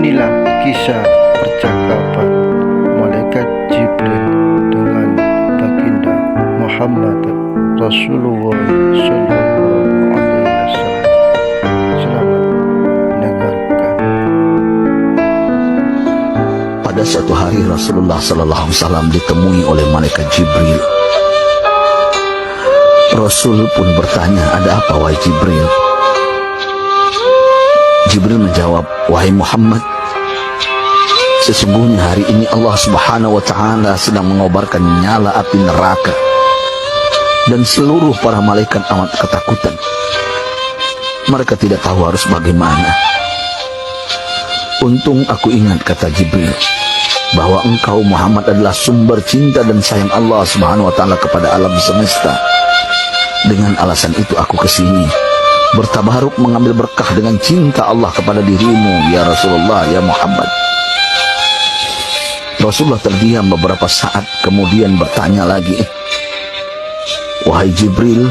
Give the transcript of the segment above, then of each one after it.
Inilah kisah percakapan Malaikat Jibril dengan Baginda Muhammad Rasulullah Sallallahu Alaihi Wasallam. Selamat mendengarkan. Pada suatu hari Rasulullah Sallallahu Alaihi Wasallam ditemui oleh Malaikat Jibril. Rasul pun bertanya, "Ada apa wahai Jibril?" Jibril menjawab, "Wahai Muhammad, sesungguhnya hari ini Allah Subhanahu wa Ta'ala sedang mengobarkan nyala api neraka, dan seluruh para malaikat amat ketakutan. Mereka tidak tahu harus bagaimana. Untung aku ingat," kata Jibril, "bahwa engkau Muhammad adalah sumber cinta dan sayang Allah Subhanahu wa Ta'ala kepada alam semesta. Dengan alasan itu aku kesini, bertabaruk mengambil berkah dengan cinta Allah kepada dirimu, ya Rasulullah, ya Muhammad." Rasulullah terdiam beberapa saat, kemudian bertanya lagi, "Wahai Jibril,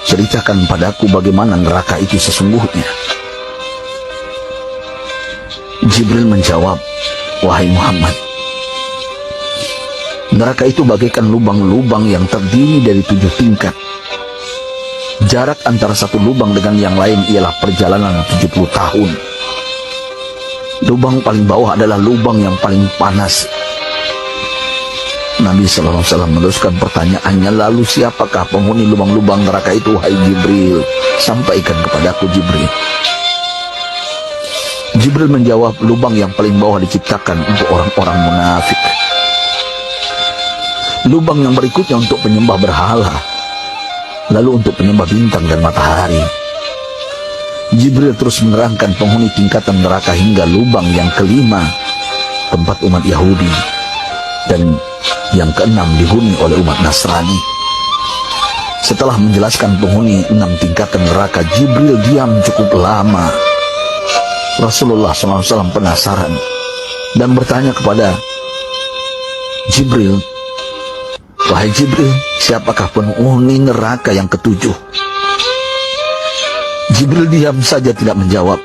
ceritakan padaku bagaimana neraka itu sesungguhnya." Jibril menjawab, "Wahai Muhammad, neraka itu bagaikan lubang-lubang yang terdiri dari 7 tingkat. Jarak antara satu lubang dengan yang lain ialah perjalanan 70 tahun. Lubang paling bawah adalah lubang yang paling panas." Nabi SAW meneruskan pertanyaannya, "Lalu siapakah penghuni lubang-lubang neraka itu, wahai Jibril? Sampaikan kepadaku, Jibril." Jibril menjawab, "Lubang yang paling bawah diciptakan untuk orang-orang munafik. Lubang yang berikutnya untuk penyembah berhala, lalu untuk penyembah bintang dan matahari." Jibril terus menerangkan penghuni tingkatan neraka hingga lubang yang kelima, tempat umat Yahudi, dan yang keenam dihuni oleh umat Nasrani. Setelah menjelaskan penghuni 6 tingkatan neraka, Jibril diam cukup lama. Rasulullah SAW penasaran dan bertanya kepada Jibril, "Wahai Jibril, siapakah penghuni neraka yang ketujuh?" Jibril diam saja tidak menjawab.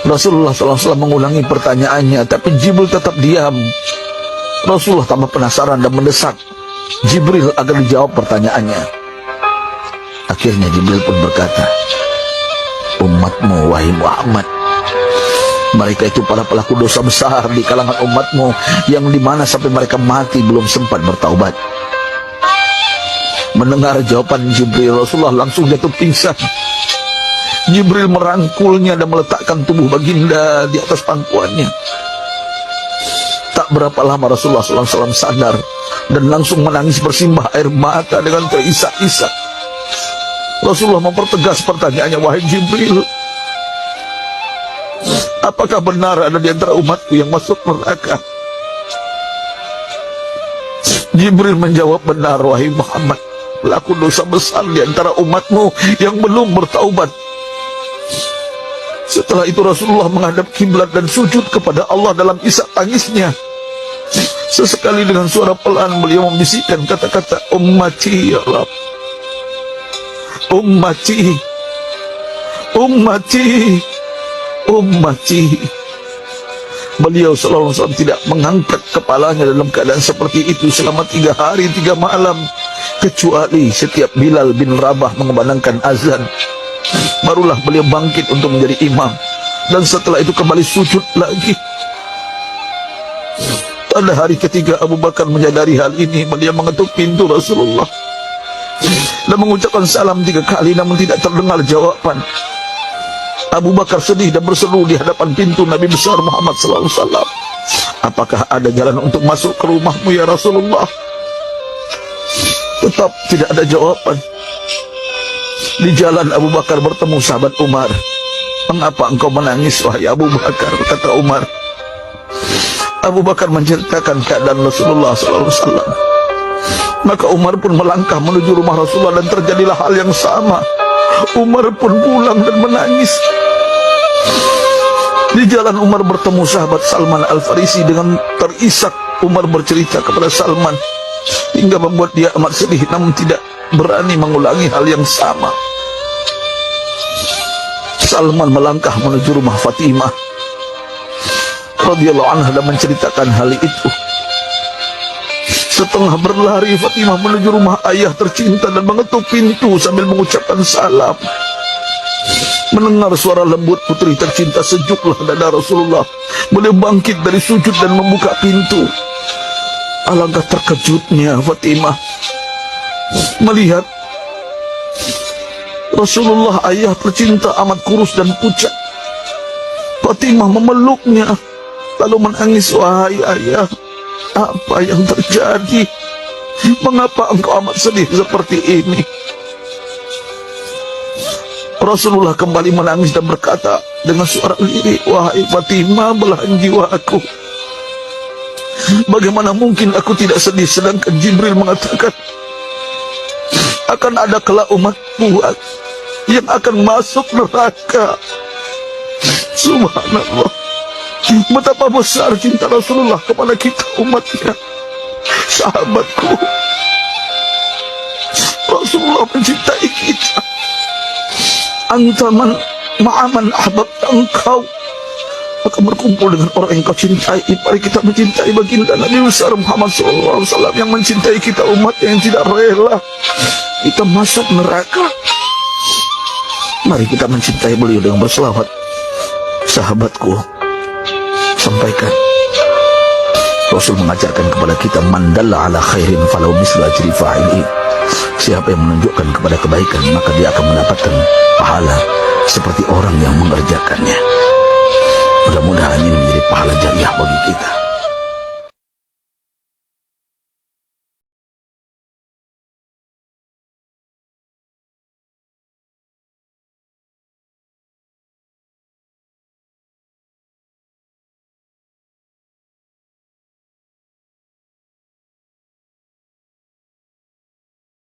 Rasulullah SAW mengulangi pertanyaannya, tapi Jibril tetap diam. Rasulullah tambah penasaran dan mendesak Jibril agar dijawab pertanyaannya. Akhirnya Jibril pun berkata, "Umatmu, wahai Muhammad, mereka itu para pelaku dosa besar di kalangan umatmu, yang dimana sampai mereka mati belum sempat bertaubat." Mendengar jawaban Jibril, Rasulullah langsung jatuh pingsan. Jibril merangkulnya dan meletakkan tubuh baginda di atas pangkuannya. Tak berapa lama Rasulullah SAW sadar dan langsung menangis bersimbah air mata dengan terisak-isak. Rasulullah mempertegas pertanyaannya, "Wahai Jibril, apakah benar ada di antara umatku yang masuk neraka?" Jibril menjawab, "Benar, wahai Muhammad, pelaku dosa besar di antara umatmu yang belum bertaubat." Setelah itu Rasulullah menghadap kiblat dan sujud kepada Allah dalam isak tangisnya. Sesekali dengan suara pelan beliau membisikkan kata-kata, "Ummati ya Rabb, ummati, ummati, ummati." Beliau SAW tidak mengangkat kepalanya dalam keadaan seperti itu selama 3 hari 3 malam, kecuali setiap Bilal bin Rabah mengumandangkan azan, barulah beliau bangkit untuk menjadi imam, dan setelah itu kembali sujud lagi. Pada hari ketiga Abu Bakar menyadari hal ini, beliau mengetuk pintu Rasulullah dan mengucapkan salam 3 kali, namun tidak terdengar jawaban. Abu Bakar sedih dan berseru di hadapan pintu Nabi besar Muhammad SAW, "Apakah ada jalan untuk masuk ke rumahmu ya Rasulullah?" Tetap tidak ada jawaban. Di jalan Abu Bakar bertemu sahabat Umar. "Mengapa engkau menangis, wahai Abu Bakar?" kata Umar. Abu Bakar menceritakan keadaan Rasulullah SAW. Maka Umar pun melangkah menuju rumah Rasulullah dan terjadilah hal yang sama. Umar pun pulang dan menangis. Di jalan Umar bertemu sahabat Salman Al-Farisi. Dengan terisak Umar bercerita kepada Salman hingga membuat dia amat sedih, namun tidak berani mengulangi hal yang sama. Salman melangkah menuju rumah Fatimah. radhiyallahu anha menceritakan hal itu. Setengah berlari Fatimah menuju rumah ayah tercinta dan mengetuk pintu sambil mengucapkan salam. Mendengar suara lembut putri tercinta, sejuklah dada Rasulullah. Beliau bangkit dari sujud dan membuka pintu. Alangkah terkejutnya Fatimah melihat Rasulullah ayah tercinta amat kurus dan pucat. Fatimah memeluknya lalu menangis, "Wahai ayah, apa yang terjadi? Mengapa engkau amat sedih seperti ini?" Rasulullah kembali menangis dan berkata dengan suara lirih, "Wahai Fatimah, belahan jiwaku, bagaimana mungkin aku tidak sedih sedangkan Jibril mengatakan akan ada kelak umat buat yang akan masuk neraka." Subhanallah, betapa besar cinta Rasulullah kepada kita umatnya. Sahabatku, Rasulullah mencintai kita. Antaman ma'aman ahbabta, engkau akan berkumpul dengan orang yang kau cintai. Mari kita mencintai baginda Nabi besar Muhammad SAW yang mencintai kita umat yang tidak rela kita masuk neraka. Mari kita mencintai beliau dengan berselawat. Sahabatku, sampaikan, Rasul mengajarkan kepada kita, "Mandalla ala khairin falau mislu ajri fa'ili." Siapa yang menunjukkan kepada kebaikan, maka dia akan mendapatkan pahala seperti orang yang mengerjakannya. Mudah-mudahan ini menjadi pahala jariah bagi kita.